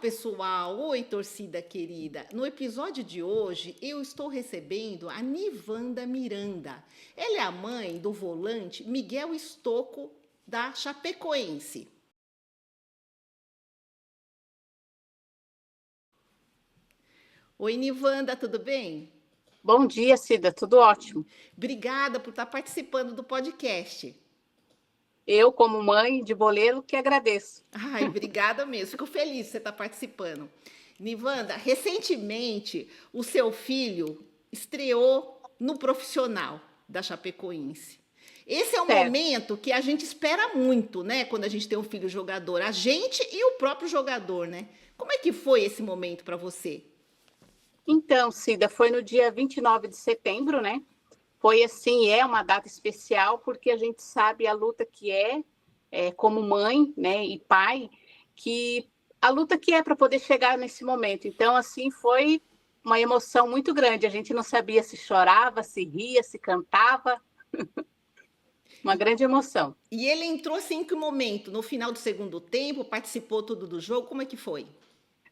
pessoal! Oi, torcida querida! No episódio de hoje, eu estou recebendo a Nivanda Miranda. Ela é a mãe do volante Miguel Stocco, da Chapecoense. Oi, Nivanda, tudo bem? Bom dia, Cida, tudo ótimo. Obrigada por estar participando do podcast. Eu, como mãe de boleiro, que agradeço. Ai, obrigada mesmo. Fico feliz de você estar participando. Nivanda, recentemente o seu filho estreou no profissional da Chapecoense. Esse é um Certo. momento que a gente espera muito, né? Quando a gente tem um filho jogador, a gente e o próprio jogador, né? Como é que foi esse momento para você? Então, Cida, foi no dia 29 de setembro, né? Foi assim, é uma data especial, porque a gente sabe a luta que como mãe, né, e pai, que a luta que é para poder chegar nesse momento. Então, assim, foi uma emoção muito grande. A gente não sabia se chorava, se ria, se cantava. Uma E, grande emoção. e ele entrou assim em que momento? No final do segundo tempo, participou tudo do jogo? Como é que foi?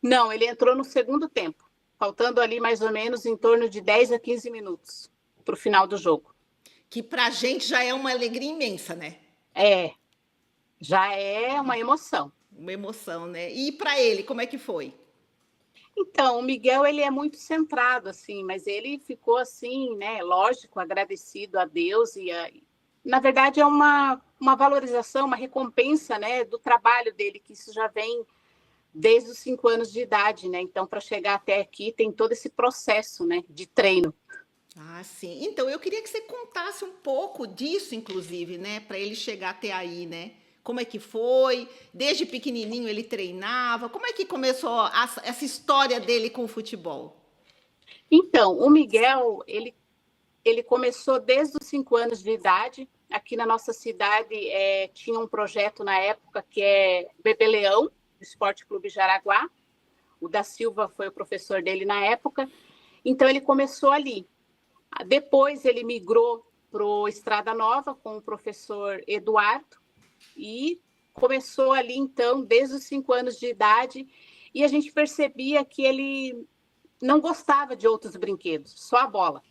Não, ele entrou no segundo tempo, faltando ali mais ou menos em torno de 10 a 15 minutos para o final do jogo. Que pra gente já é uma alegria imensa, né? É, já é uma emoção. Uma emoção, né? E para ele, como é que foi? Então, o Miguel, ele é muito centrado, assim, mas ele ficou assim, né, lógico, agradecido a Deus na verdade, é uma valorização, uma recompensa, né, do trabalho dele, que isso já vem desde os 5 anos de idade, né? Então, para chegar até aqui, tem todo esse processo, né, de treino. Ah, sim. Então, eu queria que você contasse um pouco disso, inclusive, né? Para ele chegar até aí, né? Como é que foi? Desde pequenininho ele treinava? Como é que começou essa história dele com o futebol? Então, o Miguel, ele começou desde os 5 anos de idade. Aqui na nossa cidade tinha um projeto na época que é Bebê Leão, do Esporte Clube Jaraguá. O da Silva foi o professor dele na época. Então, ele começou ali. Depois, ele migrou para o Estrada Nova com o professor Eduardo e começou ali, então, desde os 5 anos de idade. E a gente percebia que ele não gostava de outros brinquedos, só a bola.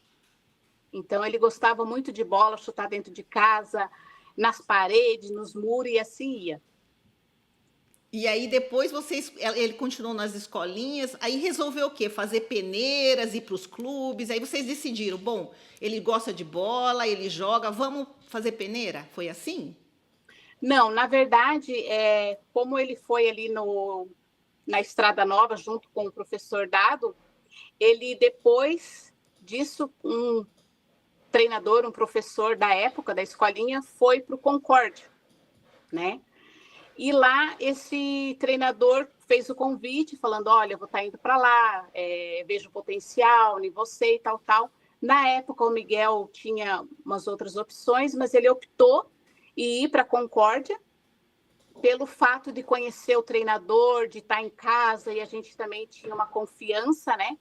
Então, ele gostava muito de bola, chutar dentro de casa, nas paredes, nos muros, e assim ia. E aí depois ele continuou nas escolinhas, aí resolveu o quê? Fazer peneiras, ir para os clubes, aí vocês decidiram, bom, ele gosta de bola, ele joga, vamos fazer peneira? Foi assim? Não, na verdade, como ele foi ali na Estrada Nova, junto com o professor Dado, ele depois disso, um treinador, um professor da época, da escolinha, foi para o Concórdia, né? E lá esse treinador fez o convite, falando, olha, eu vou estar indo para lá, vejo potencial em você e tal, tal. Na época, o Miguel tinha umas outras opções, mas ele optou em ir para a Concórdia, pelo fato de conhecer o treinador, de estar em casa, e a gente também tinha uma confiança, né,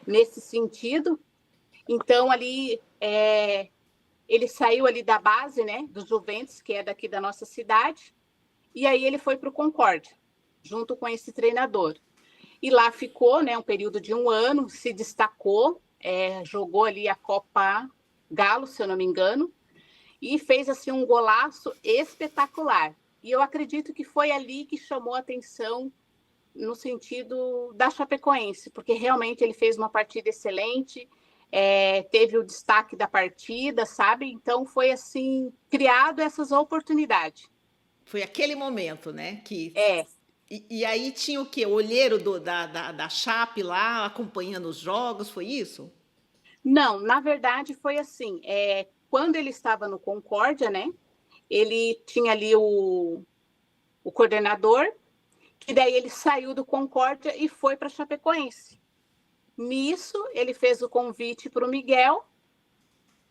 nesse sentido. Então, ali, ele saiu ali da base, né, do Juventus, que é daqui da nossa cidade, e aí ele foi para o Concórdia, junto com esse treinador. E lá ficou, né, um período de 1 ano, se destacou, jogou ali a Copa Galo, se eu não me engano, e fez assim um golaço espetacular. E eu acredito que foi ali que chamou a atenção no sentido da Chapecoense, porque realmente ele fez uma partida excelente, teve o destaque da partida, sabe? Então foi assim, criado essas oportunidades. Foi aquele momento, né? É, E aí tinha o quê? O olheiro da Chape lá, acompanhando os jogos, foi isso? não, na verdade foi assim, quando ele estava no Concórdia, né? Ele tinha ali o coordenador, que daí ele saiu do Concórdia e foi para Chapecoense. Nisso, ele fez o convite para o Miguel,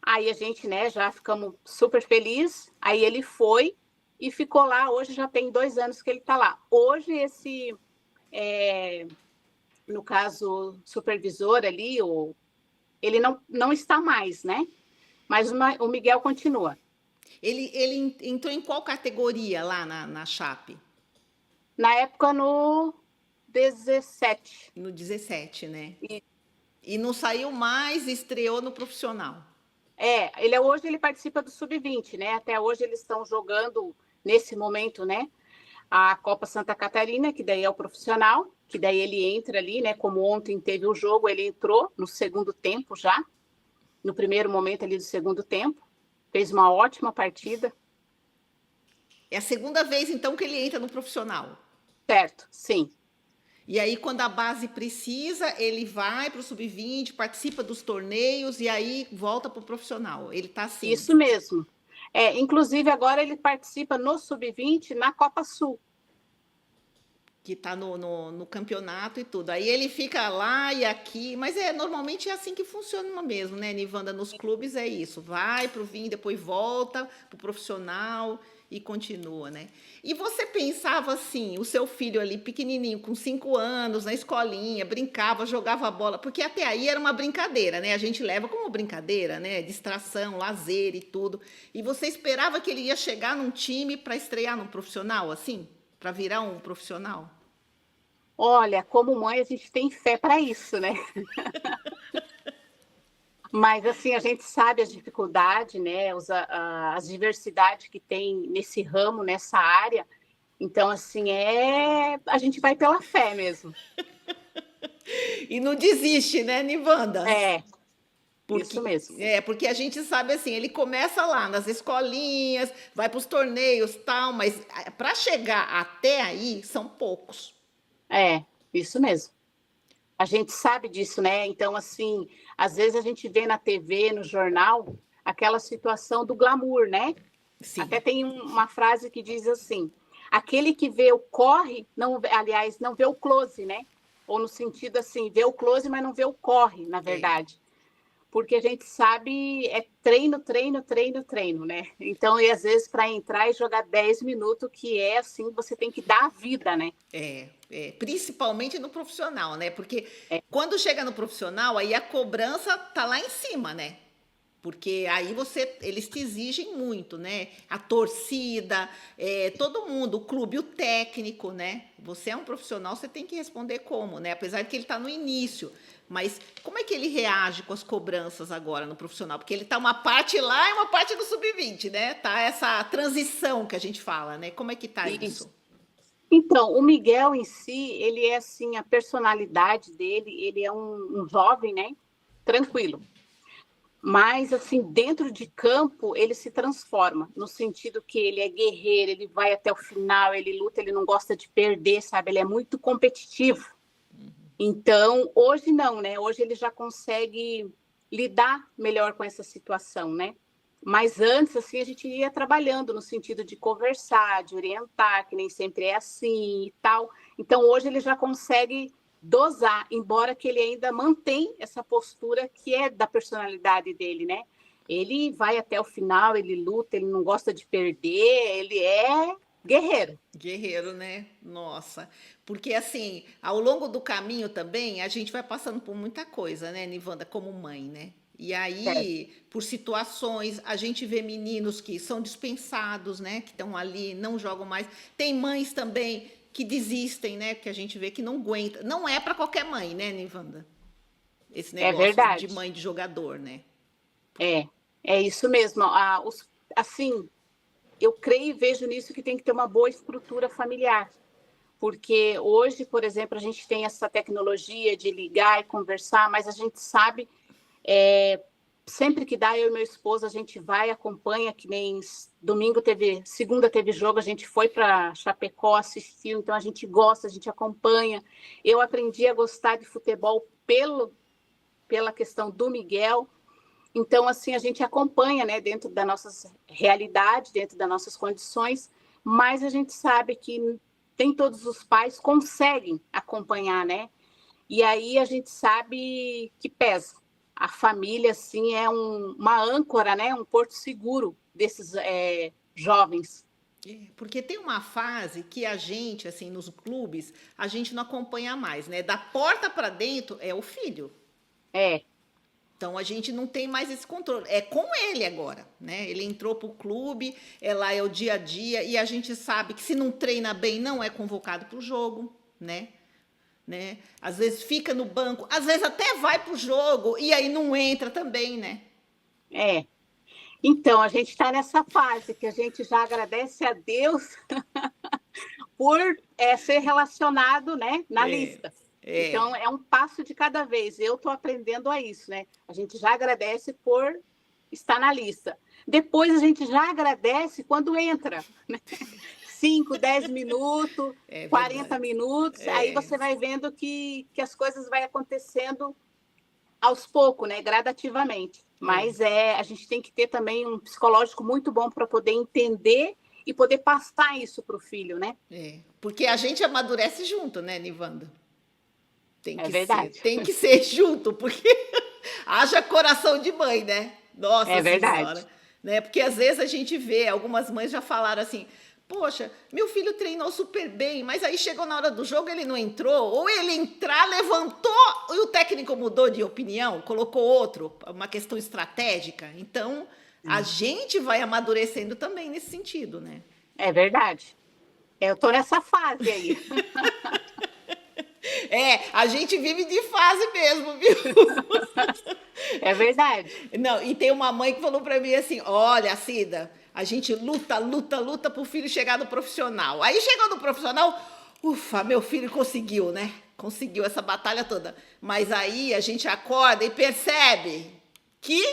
aí a gente, né, já ficamos super felizes, aí ele foi e ficou lá, hoje já tem 2 anos que ele está lá. Hoje é, no caso, supervisor ali, ele não está mais, né? Mas o Miguel continua. Ele entrou em qual categoria lá na Chape? Na época, no 17. No 17, né? E, E não saiu mais, estreou no profissional. hoje ele participa do Sub-20, né? Até hoje eles estão jogando, nesse momento, né? A Copa Santa Catarina, que daí é o profissional, que daí ele entra ali, né? Como ontem teve o jogo, ele entrou no segundo tempo já, no primeiro momento ali do segundo tempo, fez uma ótima partida. É a segunda vez, então, que ele entra no profissional. Certo, sim. E aí, quando a base precisa, ele vai para o sub-20, participa dos torneios e aí volta para o profissional. Ele está assim. Isso mesmo. Inclusive, agora ele participa no Sub-20 na Copa Sul. Que está no campeonato e tudo. Aí ele fica lá e aqui, mas normalmente é assim que funciona mesmo, né, Nivanda? Nos clubes é isso, vai pro vinho, depois volta pro profissional e continua, né? E você pensava assim, o seu filho ali pequenininho, com 5 anos, na escolinha, brincava, jogava bola, porque até aí era uma brincadeira, né? A gente leva como brincadeira, né? Distração, lazer e tudo. E você esperava que ele ia chegar num time para estrear num profissional, assim? Para virar um profissional? Olha, como mãe, a gente tem fé para isso, né? Mas, assim, a gente sabe as dificuldades, né? As diversidades que tem nesse ramo, nessa área. Então, assim, a gente vai pela fé mesmo. E não desiste, né, Nivanda? É, isso Porque, mesmo. porque a gente sabe assim, ele começa lá nas escolinhas, vai para os torneios tal, mas para chegar até aí são poucos. Isso mesmo. A gente sabe disso, né? Então, assim, às vezes a gente vê na TV, no jornal, aquela situação do glamour, né? Até Sim. tem uma frase que diz assim: aquele que vê o corre, não, aliás, não vê o close, né? Ou no sentido assim, vê o close, mas não vê o corre, na É, verdade. Porque a gente sabe, é treino, treino, treino, treino, né? Então, e às vezes para entrar e jogar 10 minutos, que é assim, você tem que dar a vida, né? principalmente no profissional, né? Porque É, quando chega no profissional, aí a cobrança tá lá em cima, né? Porque aí eles te exigem muito, né? A torcida, todo mundo, o clube, o técnico, né? Você é um profissional, você tem que responder como, né? Apesar de que ele está no início. Mas como é que ele reage com as cobranças agora no profissional? Porque ele está uma parte lá e uma parte do sub-20, né? Tá essa transição que a gente fala, né? Como é que tá isso. isso? Então, o Miguel em si, ele é assim, a personalidade dele, ele é um jovem, né? Tranquilo. Mas, assim, dentro de campo, ele se transforma, no sentido que ele é guerreiro, ele vai até o final, ele luta, ele não gosta de perder, sabe? Ele é muito competitivo. Então, hoje não, né? Hoje ele já consegue lidar melhor com essa situação, né? Mas antes, assim, a gente ia trabalhando no sentido de conversar, de orientar, que nem sempre é assim e tal. Então, hoje ele já consegue dosar, embora que ele ainda mantém essa postura que é da personalidade dele, né? Ele vai até o final, ele luta, ele não gosta de perder, ele é guerreiro. Guerreiro, né? Nossa. Porque assim, ao longo do caminho também, a gente vai passando por muita coisa, né, Nivanda, como mãe, né? E Certo. aí, por situações, a gente vê meninos que são dispensados, né? Que estão ali, não jogam mais. Tem mães também que desistem, né? Que a gente vê que não aguenta. Não é para qualquer mãe, né, Nivanda? Esse É negócio de verdade. mãe de jogador, né? É, é isso mesmo. Assim, eu creio e vejo nisso que tem que ter uma boa estrutura familiar. Porque hoje, por exemplo, a gente tem essa tecnologia de ligar e conversar, mas a gente sabe, é, sempre que dá, eu e meu esposo, a gente vai, acompanha, que nem domingo teve, segunda teve jogo, a gente foi para Chapecó, assistiu, então a gente gosta, a gente acompanha. Eu aprendi a gostar de futebol pela questão do Miguel. Então, assim, a gente acompanha, né, dentro da nossa realidade, dentro das nossas condições, mas a gente sabe que nem todos os pais conseguem acompanhar, né? E aí a gente sabe que pesa. A família, assim, é uma âncora, né? Um porto seguro desses jovens. Porque tem uma fase que a gente, assim, nos clubes, a gente não acompanha mais, né? Da porta para dentro é o filho. É, Então a gente não tem mais esse controle. É com ele agora, né? Ele entrou pro clube, lá é o dia a dia e a gente sabe que se não treina bem não é convocado para o jogo, né? né? Às vezes fica no banco, às vezes até vai pro jogo e aí não entra também, né? É. Então, a gente está nessa fase que a gente já agradece a Deus por ser relacionado, né, na É, lista. é, Então, é um passo de cada vez. Eu estou aprendendo a isso, né? A gente já agradece por estar na lista. Depois, a gente já agradece quando entra, né? 5, 10 minutos, é 40 verdade. minutos. Aí É, você vai vendo que as coisas vão acontecendo aos poucos, né? Gradativamente. é, Mas a gente tem que ter também um psicológico muito bom para poder entender e poder passar isso para o filho, né? é. Porque a gente amadurece junto, né, Nivanda? É verdade. Tem que ser junto, porque haja coração de mãe, né? Nossa É Senhora. verdade. Né? Porque às vezes a gente vê, algumas mães já falaram assim: poxa, meu filho treinou super bem, mas aí chegou na hora do jogo, ele não entrou, ou ele entrar, levantou e o técnico mudou de opinião, colocou outro, uma questão estratégica. Então, a gente vai amadurecendo também nesse sentido, né? É verdade. Eu estou nessa fase aí. É, a gente vive de fase mesmo, viu? É verdade. Não, e tem uma mãe que falou pra mim assim: olha, Cida, a gente luta, luta, luta pro filho chegar no profissional. Aí chegou no profissional, ufa, meu filho conseguiu, né? Conseguiu essa batalha toda. Mas aí a gente acorda e percebe que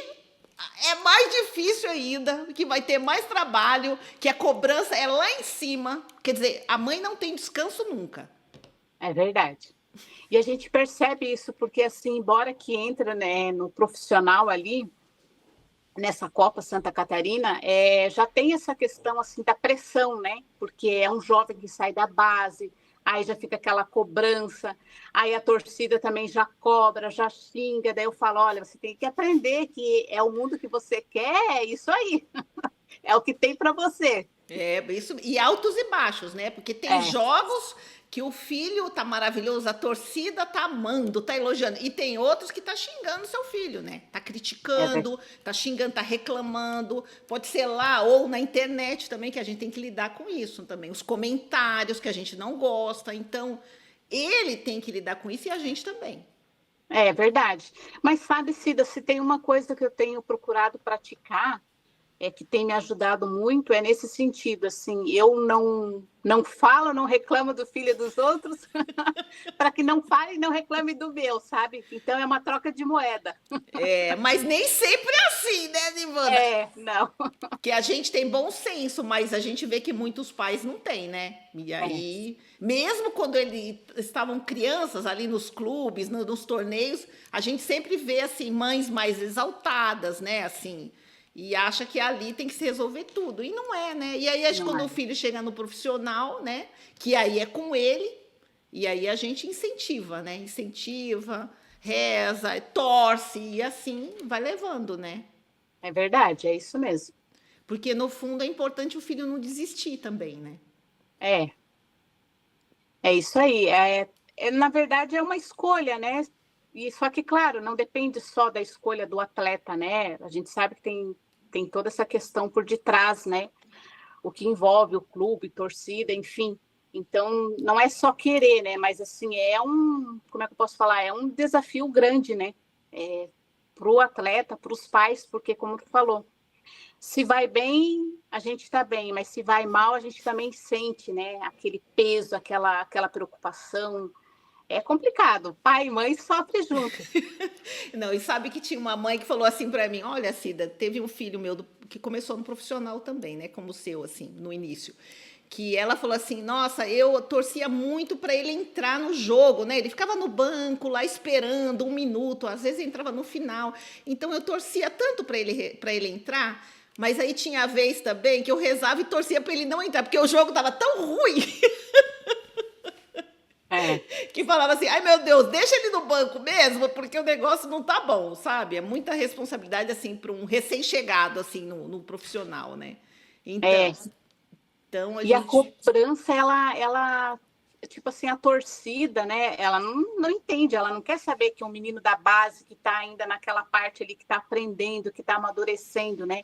é mais difícil ainda, que vai ter mais trabalho, que a cobrança é lá em cima. Quer dizer, a mãe não tem descanso nunca. É verdade. E a gente percebe isso porque, assim, embora que entra, né, no profissional ali, nessa Copa Santa Catarina, já tem essa questão assim da pressão, né? Porque é um jovem que sai da base, aí já fica aquela cobrança, aí a torcida também já cobra, já xinga, daí eu falo, olha, você tem que aprender que é o mundo que você quer, é isso aí, é o que tem para você. É, isso, e altos e baixos, né? Porque tem É, jogos que o filho tá maravilhoso, a torcida tá amando, tá elogiando. E tem outros que tá xingando seu filho, né? Tá é, criticando, tá xingando, tá reclamando. Pode ser lá ou na internet também, que a gente tem que lidar com isso também. Os comentários que a gente não gosta. Então, ele tem que lidar com isso e a gente também. é verdade. Mas sabe, Cida, se tem uma coisa que eu tenho procurado praticar, que tem me ajudado muito é nesse sentido, assim, eu não falo, não reclamo do filho dos outros, para que não fale e não reclame do meu, sabe? Então é uma troca de moeda. É, mas nem sempre é assim, né, Nivana? Não. Que a gente tem bom senso, mas a gente vê que muitos pais não têm, né? E É, aí, mesmo quando eles estavam crianças ali nos clubes, nos torneios, a gente sempre vê assim mães mais exaltadas, né? Assim, e acha que ali tem que se resolver tudo. E não é, né? E aí, acho que não quando o é. filho chega no profissional, né? Que aí é com ele, e aí a gente incentiva, né? Incentiva, reza, torce, e assim vai levando, né? É verdade, é isso mesmo. Porque no fundo é importante o filho não desistir também, né? É, é isso aí. Na verdade, é uma escolha, né? E só que, claro, não depende só da escolha do atleta, né? A gente sabe que tem toda essa questão por detrás, né? O que envolve o clube, torcida, enfim. Então, não é só querer, né? Mas, assim, como é que eu posso falar? É um desafio grande, né? Para o atleta, para os pais, porque, como tu falou, se vai bem, a gente está bem, mas se vai mal, a gente também sente, né? Aquele peso, aquela preocupação. É complicado. Pai e mãe sofrem junto. Não, e sabe que tinha uma mãe que falou assim pra mim: olha, Cida, teve um filho meu que começou no profissional também, né? Como o seu, assim, no início. Que ela falou assim: nossa, eu torcia muito para ele entrar no jogo, né? Ele ficava no banco lá esperando um minuto, às vezes entrava no final. Então eu torcia tanto para ele entrar, mas aí tinha a vez também que eu rezava e torcia para ele não entrar, porque o jogo tava tão ruim É, que falava assim: ai meu Deus, deixa ele no banco mesmo, porque o negócio não tá bom, sabe? É muita responsabilidade assim para um recém-chegado assim no profissional, né? é. Então a E a gente cobrança, tipo assim, a torcida, né? Ela não entende, ela não quer saber que um menino da base que está ainda naquela parte ali, que está aprendendo, que está amadurecendo, né?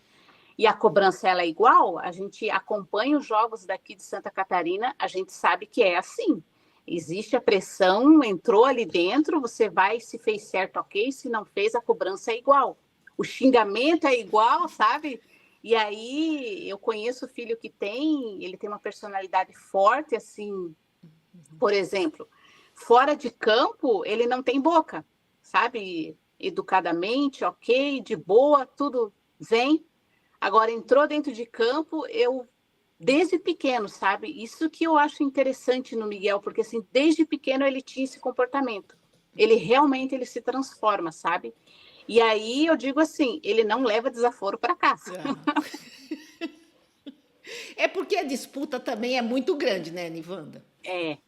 E a cobrança, ela é igual, a gente acompanha os jogos daqui de Santa Catarina, a gente sabe que é assim. Existe a pressão, entrou ali dentro, você vai, se fez certo, ok, se não fez, a cobrança é igual. O xingamento é igual, sabe? E aí eu conheço o filho que tem, ele tem uma personalidade forte, assim, por exemplo, fora de campo, ele não tem boca, sabe? Educadamente, ok, de boa, tudo vem. Agora, entrou dentro de campo, eu desde pequeno, sabe? Isso que eu acho interessante no Miguel, porque assim, desde pequeno ele tinha esse comportamento. Ele realmente ele se transforma, sabe? E aí eu digo assim, ele não leva desaforo para casa. Ah. É porque a disputa também é muito grande, né, Nivanda? É. E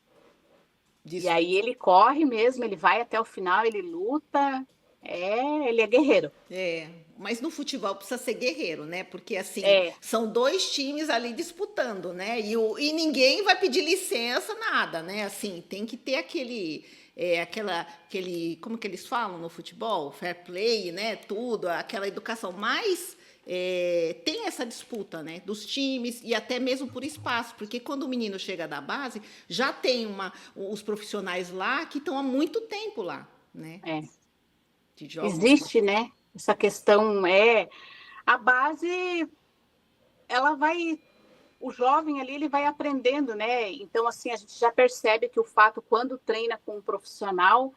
Dis- aí ele corre mesmo, ele vai até o final, ele luta. Ele é guerreiro. É, mas no futebol precisa ser guerreiro, né? Porque assim, É, são dois times ali disputando, né? E ninguém vai pedir licença, nada, né? Assim, tem que ter como que eles falam no futebol? Fair play, né? Tudo, aquela educação. Mas tem essa disputa, né? Dos times e até mesmo por espaço, porque quando o menino chega da base, já tem os profissionais lá que estão há muito tempo lá, né? é. Que jogam. Existe, né? Essa questão a base, ela vai, o jovem ali, ele vai aprendendo, né? Então, assim, a gente já percebe que o fato, quando treina com um profissional,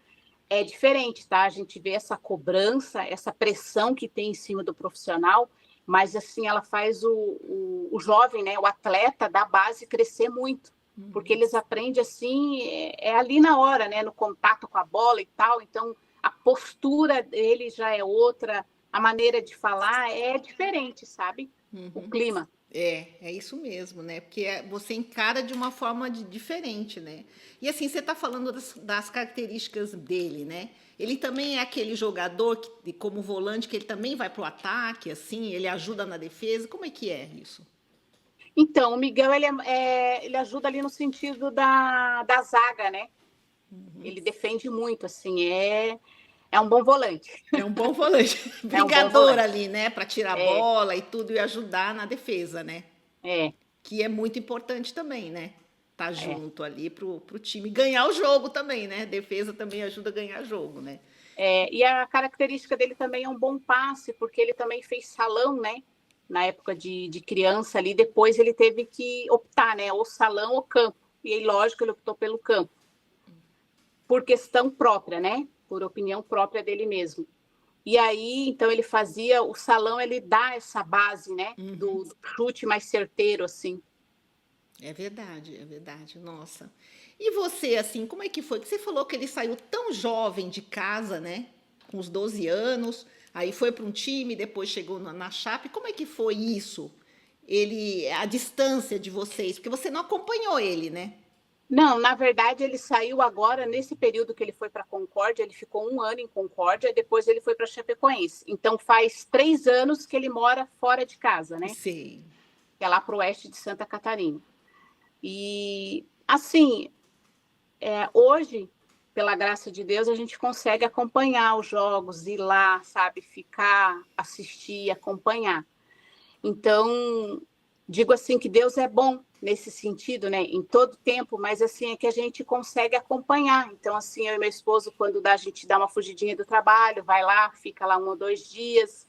é diferente, tá? A gente vê essa cobrança, essa pressão que tem em cima do profissional, mas, assim, ela faz o jovem, né? O atleta da base crescer muito, porque eles aprendem, assim, ali na hora, né? No contato com a bola e tal, então a postura dele já é outra, a maneira de falar é diferente, sabe? O clima. É isso mesmo, né? Porque você encara de uma forma diferente, né? E assim, você está falando das características dele, né? Ele também é aquele jogador que, como volante, que ele também vai para o ataque, assim, ele ajuda na defesa. Como é que é isso? Então, o Miguel, ele ajuda ali no sentido da zaga, né? Ele defende muito, assim, é um bom volante. É um bom volante, É um bom brigador volante. ali, né? Para tirar a É, bola e tudo e ajudar na defesa, né? é, Que é muito importante também, né? Tá é. junto ali pro time ganhar o jogo também, né? Defesa também ajuda a ganhar jogo, né? E a característica dele também é um bom passe, porque ele também fez salão, né? Na época de criança ali, depois ele teve que optar, né? Ou salão ou campo. E aí, lógico, ele optou pelo campo, por questão própria, né? Por opinião própria dele mesmo. E aí, então, ele fazia o salão, ele dá essa base, né? Do chute mais certeiro, assim. É verdade, nossa. E você, assim, como é que foi? Que você falou que ele saiu tão jovem de casa, né? Com os 12 anos, aí foi para um time, depois chegou na Chape. Como é que foi isso? A distância de vocês, porque você não acompanhou ele, né? Não, na verdade, ele saiu agora, nesse período que ele foi para Concórdia, ele ficou 1 ano em Concórdia, depois ele foi para Chapecoense. Então, faz 3 anos que ele mora fora de casa, né? Sei. Que é lá para o oeste de Santa Catarina. E, assim, hoje, pela graça de Deus, a gente consegue acompanhar os jogos, ir lá, sabe? Ficar, assistir, acompanhar. Então, digo assim que Deus é bom nesse sentido, né? Em todo tempo, mas assim é que a gente consegue acompanhar. Então, assim, eu e meu esposo, quando a gente dá uma fugidinha do trabalho, vai lá, fica lá 1 ou 2 dias,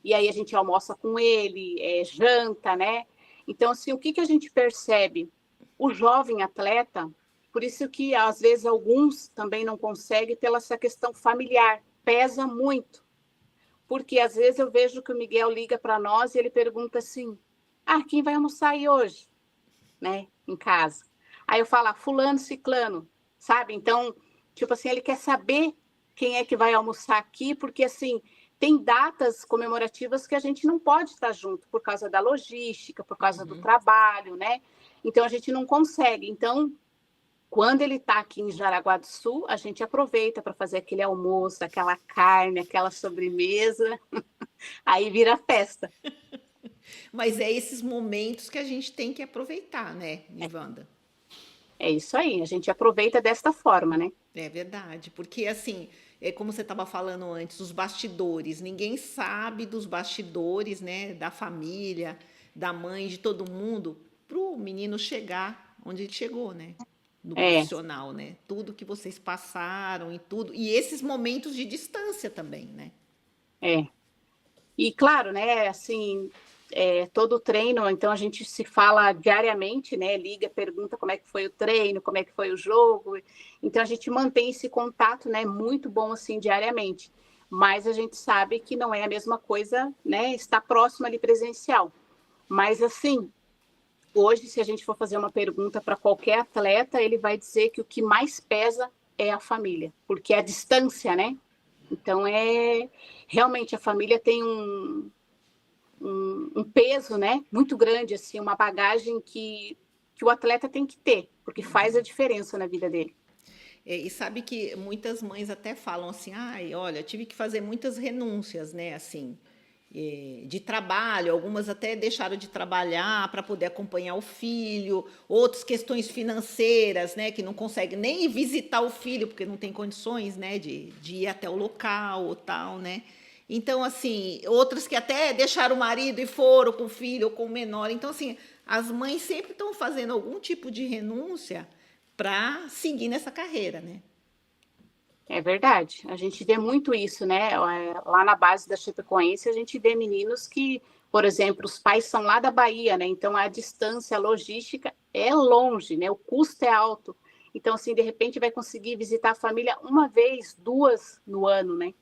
e aí a gente almoça com ele, janta, né? Então, assim, o que a gente percebe? O jovem atleta, por isso que às vezes alguns também não conseguem pela essa questão familiar, pesa muito porque às vezes eu vejo que o Miguel liga para nós e ele pergunta assim: ah, quem vai almoçar aí hoje? Né? Em casa. Aí eu falo, fulano, ciclano, sabe? Então, tipo assim, ele quer saber quem é que vai almoçar aqui, porque assim, tem datas comemorativas que a gente não pode estar junto por causa da logística, por causa do trabalho, né? Então a gente não consegue. Então, quando ele está aqui em Jaraguá do Sul, a gente aproveita para fazer aquele almoço, aquela carne, aquela sobremesa. Aí vira festa. Mas é esses momentos que a gente tem que aproveitar, né, Nivanda? É isso aí, a gente aproveita desta forma, né? É verdade, porque assim, é como você estava falando antes, os bastidores, ninguém sabe dos bastidores, né, da família, da mãe, de todo mundo, para o menino chegar onde ele chegou, né? no É, profissional, né? Tudo que vocês passaram e tudo. E esses momentos de distância também, né? é. E claro, né, assim, todo treino, então a gente se fala diariamente, né, liga, pergunta como é que foi o treino, como é que foi o jogo. Então a gente mantém esse contato, né, muito bom assim diariamente. Mas a gente sabe que não é a mesma coisa, né, estar próximo ali presencial. Mas assim, hoje se a gente for fazer uma pergunta para qualquer atleta, ele vai dizer que o que mais pesa é a família, porque a distância, né? Então realmente a família tem um peso, né, muito grande, assim, uma bagagem que o atleta tem que ter, porque faz a diferença na vida dele. E sabe que muitas mães até falam assim, ai, olha, tive que fazer muitas renúncias, né, assim, de trabalho, algumas até deixaram de trabalhar para poder acompanhar o filho, outras questões financeiras, né, que não consegue nem ir visitar o filho porque não tem condições, né, de ir até o local ou tal, né. Então, assim, outras que até deixaram o marido e foram com o filho ou com o menor. Então, assim, as mães sempre estão fazendo algum tipo de renúncia para seguir nessa carreira, né? É verdade. A gente vê muito isso, né? Lá na base da Chapecoense, a gente vê meninos que, por exemplo, os pais são lá da Bahia, né? Então a distância, a logística é longe, né? O custo é alto. Então, assim, de repente vai conseguir visitar a família uma vez, duas no ano, né?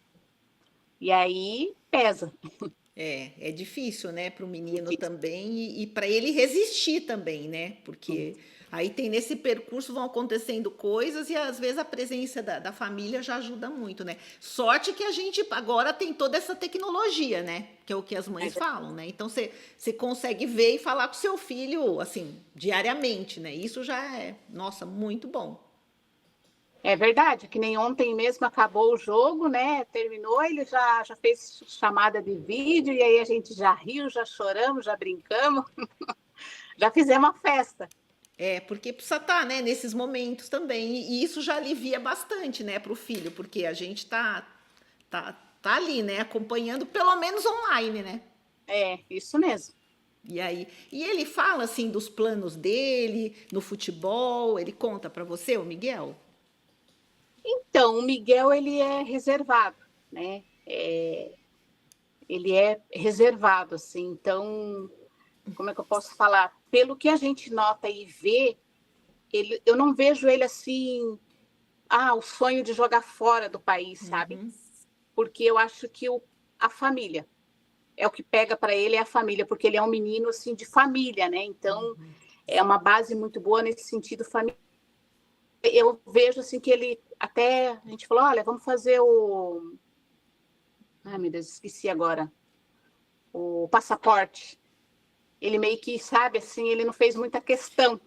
E aí pesa. É difícil, né, para o menino também e para ele resistir também, né? Porque aí tem nesse percurso vão acontecendo coisas e às vezes a presença da família já ajuda muito, né? Sorte que a gente agora tem toda essa tecnologia, né? Que é o que as mães falam, né? Então você consegue ver e falar com seu filho, assim, diariamente, né? Isso já é, nossa, muito bom. É verdade, que nem ontem mesmo acabou o jogo, né? Terminou, ele já fez chamada de vídeo e aí a gente já riu, já choramos, já brincamos, já fizemos uma festa. Porque precisa estar, né, nesses momentos também. E isso já alivia bastante, né, para o filho, porque a gente tá ali, né, acompanhando, pelo menos online, né? É, isso mesmo. E aí, e ele fala assim dos planos dele no futebol, ele conta para você, o Miguel? Então, o Miguel, ele é reservado, né? Ele é reservado, assim. Então, como é que eu posso falar? Pelo que a gente nota e vê, eu não vejo ele assim, o sonho de jogar fora do país, sabe? Porque eu acho que a família é o que pega para ele, é a família, porque ele é um menino assim de família, né? Então, é uma base muito boa nesse sentido familiar. Eu vejo assim que ele até a gente falou, olha, vamos fazer ai meu Deus, esqueci agora, o passaporte. Ele meio que sabe assim, ele não fez muita questão.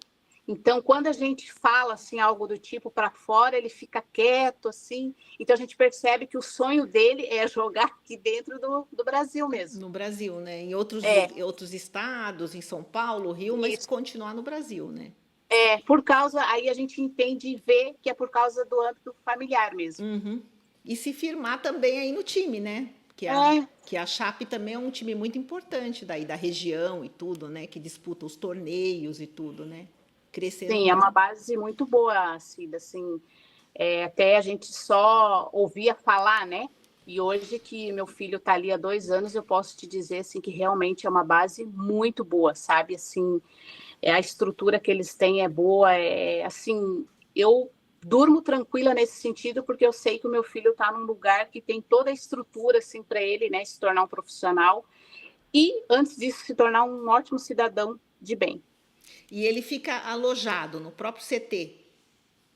Então, quando a gente fala assim algo do tipo para fora, ele fica quieto assim. Então a gente percebe que o sonho dele é jogar aqui dentro do Brasil mesmo. No Brasil, né? É, Em outros estados, em São Paulo, Rio, mas isso. continuar no Brasil, né? Por causa, aí a gente entende e vê que é por causa do âmbito familiar mesmo. E se firmar também aí no time, né? É, Que a Chape também é um time muito importante daí, da região e tudo, né? Que disputa os torneios e tudo, né? Cresceram sim, é muito. uma base muito boa, Cida, assim, até a gente só ouvia falar, né? E hoje que meu filho está ali há 2 anos, eu posso te dizer assim que realmente é uma base muito boa, sabe? Assim, a estrutura que eles têm é boa, assim, eu durmo tranquila nesse sentido porque eu sei que o meu filho está num lugar que tem toda a estrutura assim para ele, né, se tornar um profissional e antes disso se tornar um ótimo cidadão de bem. E ele fica alojado no próprio CT.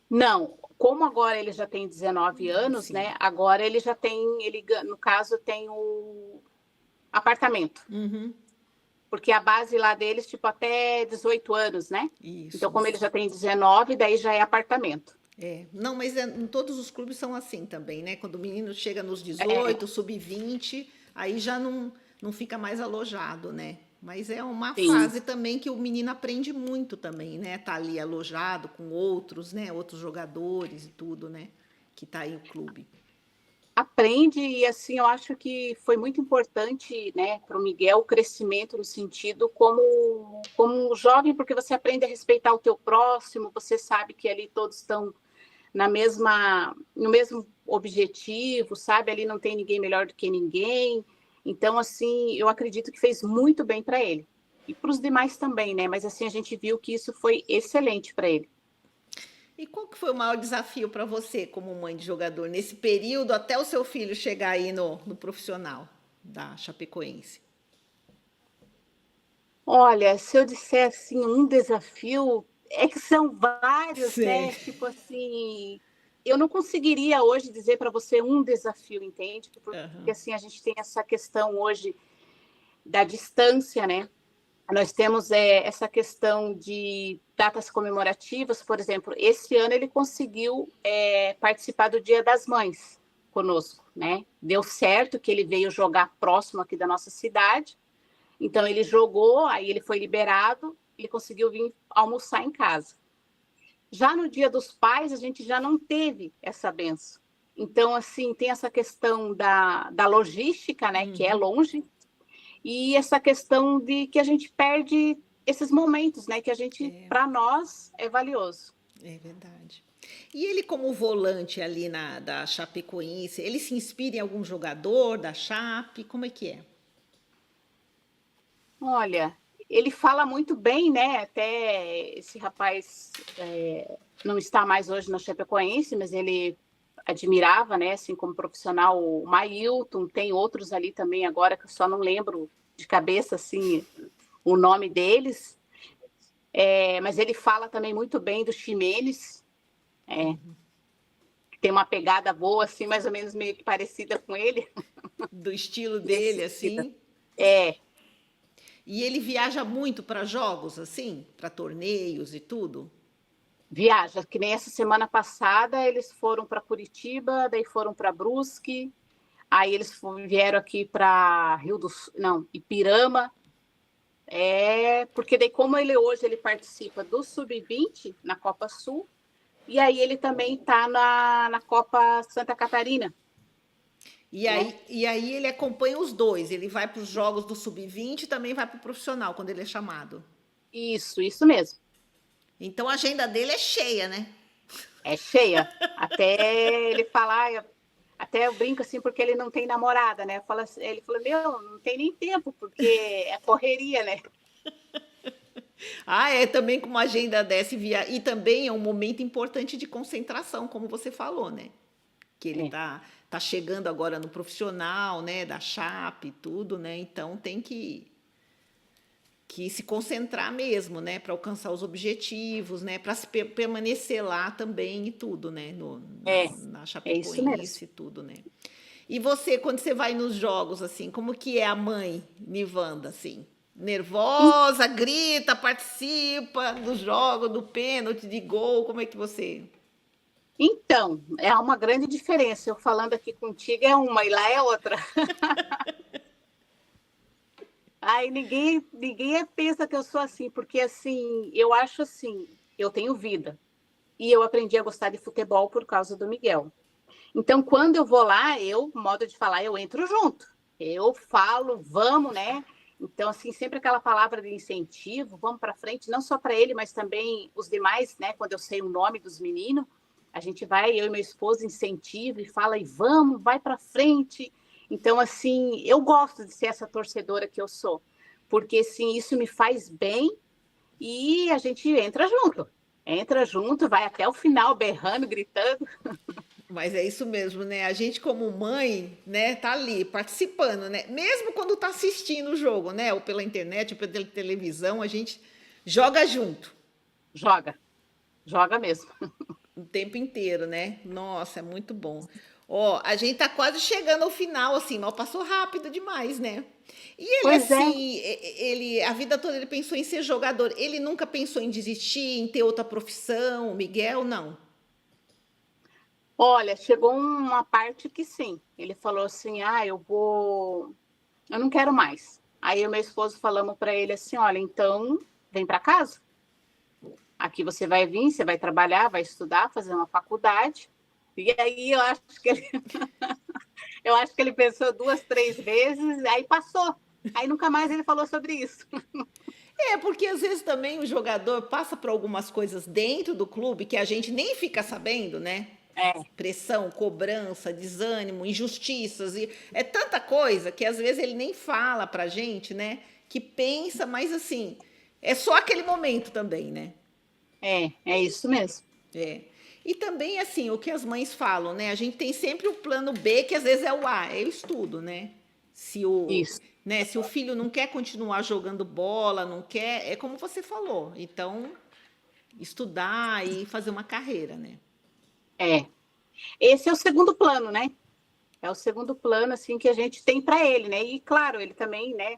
Não, como agora ele já tem 19 anos, Sim. né? Agora ele já tem, ele no caso tem o apartamento, porque a base lá deles tipo até 18 anos, né? Então Isso. como ele já tem 19, daí já é apartamento. Não, mas todos os clubes são assim também, né? Quando o menino chega nos É, 18, sub-20, aí já não fica mais alojado, né? Mas é uma sim. fase também que o menino aprende muito também, né? Tá ali alojado com outros, né? Outros jogadores e tudo, né? Que tá aí o clube. aprende e assim eu acho que foi muito importante, né, para o Miguel o crescimento no sentido como jovem, porque você aprende a respeitar o teu próximo, você sabe que ali todos estão no mesmo objetivo, sabe? Ali não tem ninguém melhor do que ninguém. Então, assim, eu acredito que fez muito bem para ele. E para os demais também, né? Mas assim, a gente viu que isso foi excelente para ele. E qual que foi o maior desafio para você, como mãe de jogador, nesse período até o seu filho chegar aí no profissional da Chapecoense? Olha, se eu disser assim, um desafio, é que são vários, Sei. né? Tipo assim, eu não conseguiria hoje dizer para você um desafio, entende? Porque Aham. assim, a gente tem essa questão hoje da distância, né? Nós temos essa questão de datas comemorativas, por exemplo, esse ano ele conseguiu participar do Dia das Mães conosco, né? Deu certo que ele veio jogar próximo aqui da nossa cidade, então ele jogou, aí ele foi liberado, ele conseguiu vir almoçar em casa. Já no Dia dos Pais, a gente já não teve essa benção. Então, assim, tem essa questão da logística, né, que é Uhum. longe, e essa questão de que a gente perde esses momentos, né? Que a gente, É, para nós, é valioso. é verdade. E ele, como volante ali da Chapecoense, ele se inspira em algum jogador da Chape? Como é que é? Olha, ele fala muito bem, né? Até esse rapaz não está mais hoje na Chapecoense, mas ele admirava, né? Assim como profissional, o Mailton, tem outros ali também agora que eu só não lembro de cabeça assim o nome deles. Mas ele fala também muito bem do Ximenes, que tem uma pegada boa, assim, mais ou menos meio que parecida com ele. Do estilo Nesse dele, sentido. assim? É, E ele viaja muito para jogos, assim? Para torneios e tudo? viaja, que nem essa semana passada eles foram para Curitiba, daí foram para Brusque, aí vieram aqui para Rio do Sul, não, Ipirama, porque daí como ele hoje ele participa do Sub-20 na Copa Sul, e aí ele também está na Copa Santa Catarina, né? E aí ele acompanha os dois. Ele vai para os jogos do Sub-20 e também vai para o profissional, quando ele é chamado. Isso mesmo. Então a agenda dele é cheia, né? É cheia. Até ele falar, até eu brinco assim, porque ele não tem namorada, né? Ele falou, meu, não tem nem tempo, porque é correria, né? Ah, é também com uma agenda dessa e também é um momento importante de concentração, como você falou, né? Que ele É, tá chegando agora no profissional, né, da Chape e tudo, né? Então tem que se concentrar mesmo, né, para alcançar os objetivos, né, para permanecer lá também e tudo, né, é, na é isso mesmo. Chapecoense e tudo, né. E você, quando você vai nos jogos, assim, como que é a mãe, Nivanda, assim? Nervosa, grita, participa dos jogos, do pênalti, de gol, como é que você... Então, é uma grande diferença. Eu falando aqui contigo é uma e lá é outra. Aí ninguém pensa que eu sou assim, porque assim, eu acho assim, eu tenho vida. E eu aprendi a gostar de futebol por causa do Miguel. Então, quando eu vou lá, modo de falar, eu entro junto. Eu falo, vamos, né? Então, assim, sempre aquela palavra de incentivo, vamos para frente, não só para ele, mas também os demais, né? Quando eu sei o nome dos meninos, a gente vai, eu e meu esposo incentiva e fala, e vamos, vai para frente. Então, assim, eu gosto de ser essa torcedora que eu sou, porque, assim, isso me faz bem e a gente entra junto. Entra junto, vai até o final berrando, gritando. Mas é isso mesmo, né? A gente como mãe, né, tá ali participando, né? Mesmo quando tá assistindo o jogo, né? Ou pela internet, ou pela televisão, a gente joga junto Joga, joga mesmo. o tempo inteiro, né? Nossa, é muito bom. Ó, a gente tá quase chegando ao final, assim, mas passou rápido demais, né? E ele, Pois é. assim, a vida toda ele pensou em ser jogador. Ele nunca pensou em desistir, em ter outra profissão. O Miguel, não. Olha, chegou uma parte que sim. Ele falou assim: eu não quero mais. Aí o meu esposo falamos para ele assim: olha, então vem para casa. Aqui você vai vir, você vai trabalhar, vai estudar, fazer uma faculdade. E aí eu acho que ele Eu acho que ele pensou 2, 3 vezes, aí passou. Aí nunca mais ele falou sobre isso. É, porque às vezes também o jogador passa por algumas coisas dentro do clube que a gente nem fica sabendo, né? É, Pressão, cobrança, desânimo, injustiças, e é tanta coisa que às vezes ele nem fala pra gente, né? Que pensa, mas assim, é só aquele momento também, né? é isso mesmo. É. E também, assim, o que as mães falam, né? A gente tem sempre o plano B, que às vezes é o A, é o estudo, né? Se o, Isso. se o filho não quer continuar jogando bola, não quer, é como você falou. Então, estudar e fazer uma carreira, né? É. Esse é o segundo plano, né? É o segundo plano, assim, que a gente tem para ele, né? E, claro, ele também, né,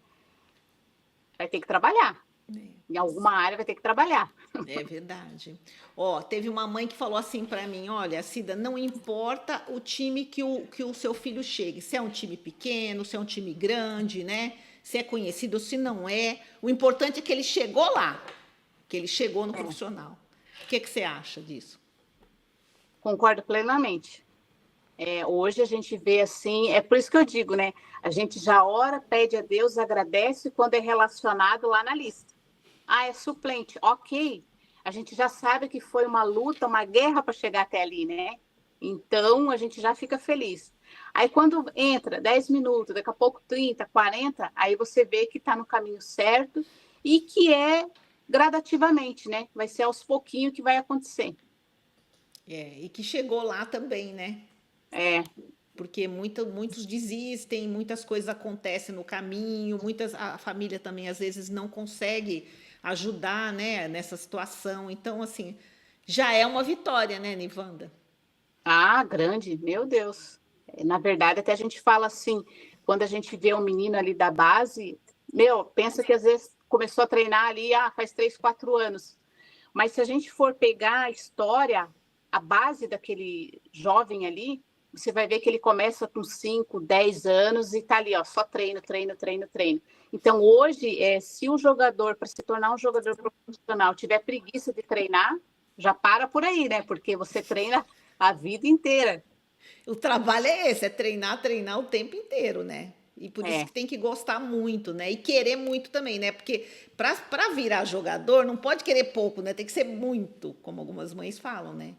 vai ter que trabalhar. Em alguma área vai ter que trabalhar. É verdade. Ó, teve uma mãe que falou assim para mim: olha, Cida, não importa o time que o seu filho chegue, se é um time pequeno, se é um time grande, né? Se é conhecido, se não é. O importante é que ele chegou lá, que ele chegou no É, profissional. O que você acha disso? concordo plenamente. É, hoje a gente vê assim, é por isso que eu digo, né? A gente já ora, pede a Deus, agradece quando é relacionado lá na lista. Ah, é suplente, ok. A gente já sabe que foi uma luta, uma guerra para chegar até ali, né? Então a gente já fica feliz. Aí quando entra 10 minutos, daqui a pouco 30, 40, aí você vê que está no caminho certo e que é gradativamente, né? Vai ser aos pouquinhos que vai acontecer. É, e que chegou lá também, né? É, Porque muitos desistem, muitas coisas acontecem no caminho, a família também às vezes não consegue ajudar, né, nessa situação. Então, assim, já é uma vitória, né, Nivanda? ah, grande, meu Deus. Na verdade, até a gente fala assim, quando a gente vê um menino ali da base, meu, pensa que às vezes começou a treinar ali, faz 3, 4 anos. Mas se a gente for pegar a história, a base daquele jovem ali, você vai ver que ele começa com 5, 10 anos e tá ali, ó, só treino, treino, treino, treino. Então, hoje, se o jogador, para se tornar um jogador profissional, tiver preguiça de treinar, já para por aí, né? Porque você treina a vida inteira. O trabalho é esse, é treinar, treinar o tempo inteiro, né? E por isso É, que tem que gostar muito, né? E querer muito também, né? Porque para virar jogador não pode querer pouco, né? Tem que ser muito, como algumas mães falam, né?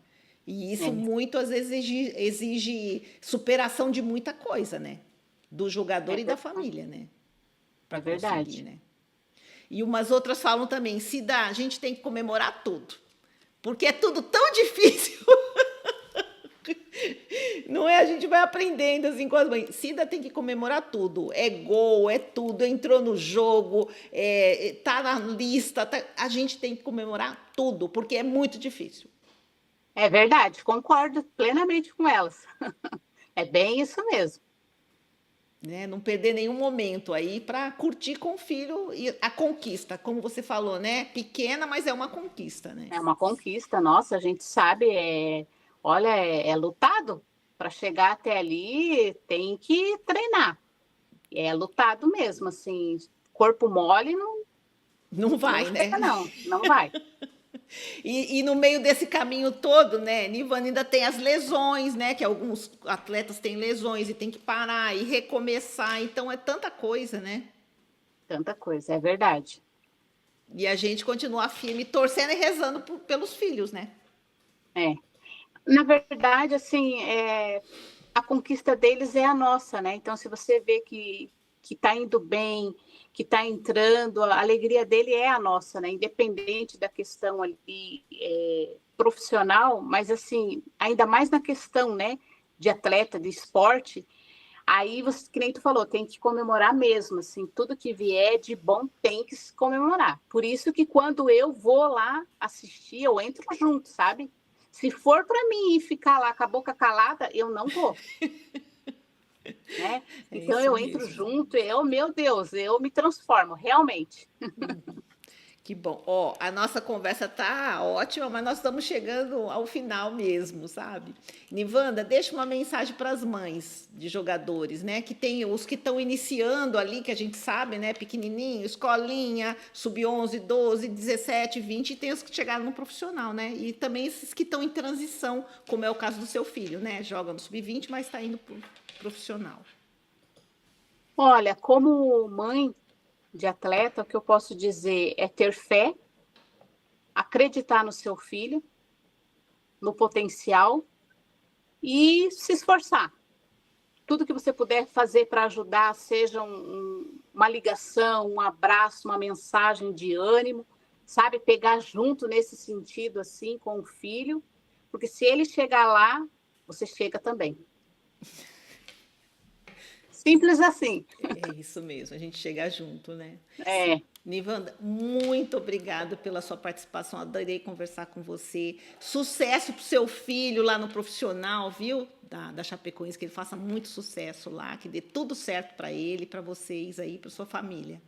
E isso é, muito às vezes exige superação de muita coisa, né? Do jogador é e da verdade. família, né? É Para conseguir, verdade. né? E umas outras falam também, se dá, a gente tem que comemorar tudo. Porque é tudo tão difícil. Não é? A gente vai aprendendo assim com as mães. Cida tem que comemorar tudo. É gol, é tudo. Entrou no jogo, tá na lista. A gente tem que comemorar tudo, porque é muito difícil. É verdade, concordo plenamente com elas. É bem isso mesmo. Né? Não perder nenhum momento aí para curtir com o filho e a conquista, como você falou, né? Pequena, mas é uma conquista, né? É uma conquista, nossa, a gente sabe, olha, é lutado. Para chegar até ali, tem que treinar. É lutado mesmo, assim, corpo mole não, Não não vai, chega, né? não, não vai. E no meio desse caminho todo, né, Nivana, ainda tem as lesões, né? Que alguns atletas têm lesões e tem que parar e recomeçar. Então é tanta coisa, né? Tanta coisa, é verdade. E a gente continua firme, torcendo e rezando pelos filhos, né? É. Na verdade, assim, a conquista deles é a nossa, né? Então, se você vê que está indo bem, que está entrando, a alegria dele é a nossa, né? Independente da questão ali profissional, mas assim, ainda mais na questão, né, de atleta, de esporte, aí você, que nem tu falou, tem que comemorar mesmo, assim, tudo que vier de bom tem que se comemorar. Por isso que quando eu vou lá assistir, eu entro junto, sabe? Se for para mim ir ficar lá com a boca calada, eu não vou, né? É Então isso eu entro mesmo. junto, meu Deus, eu me transformo, realmente. Que bom. Ó, a nossa conversa tá ótima, mas nós estamos chegando ao final mesmo, sabe? Nivanda, deixa uma mensagem para as mães de jogadores, né? Que tem os que estão iniciando ali, que a gente sabe, né? Pequenininho, escolinha, sub-11, 12, 17, 20, e tem os que chegaram no profissional, né? E também esses que estão em transição, como é o caso do seu filho, né? Joga no sub-20, mas está indo para o profissional. Olha, como mãe de atleta, o que eu posso dizer é ter fé, acreditar no seu filho, no potencial e se esforçar. Tudo que você puder fazer para ajudar, seja uma ligação, um abraço, uma mensagem de ânimo, sabe? Pegar junto nesse sentido, assim, com o filho, porque se ele chegar lá, você chega também. Simples assim. É isso mesmo, a gente chega junto, né? É. Nivanda, muito obrigada pela sua participação. Adorei conversar com você. Sucesso para o seu filho lá no profissional, viu? Da Chapecoense, que ele faça muito sucesso lá, que dê tudo certo para ele, para vocês aí, para sua família.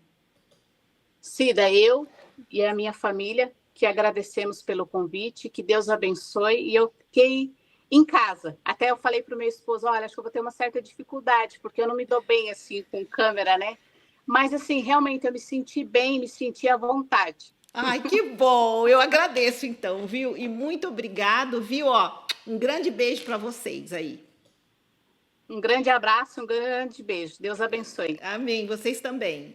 Cida, eu e a minha família que agradecemos pelo convite, que Deus abençoe. E eu fiquei em casa. Até eu falei para o meu esposo, olha, acho que eu vou ter uma certa dificuldade, porque eu não me dou bem assim com câmera, né? Mas, assim, realmente eu me senti bem, me senti à vontade. Ai, que bom! Eu agradeço então, viu? E muito obrigado, viu? Ó, um grande beijo para vocês aí. Um grande abraço, um grande beijo. Deus abençoe. Amém. Vocês também.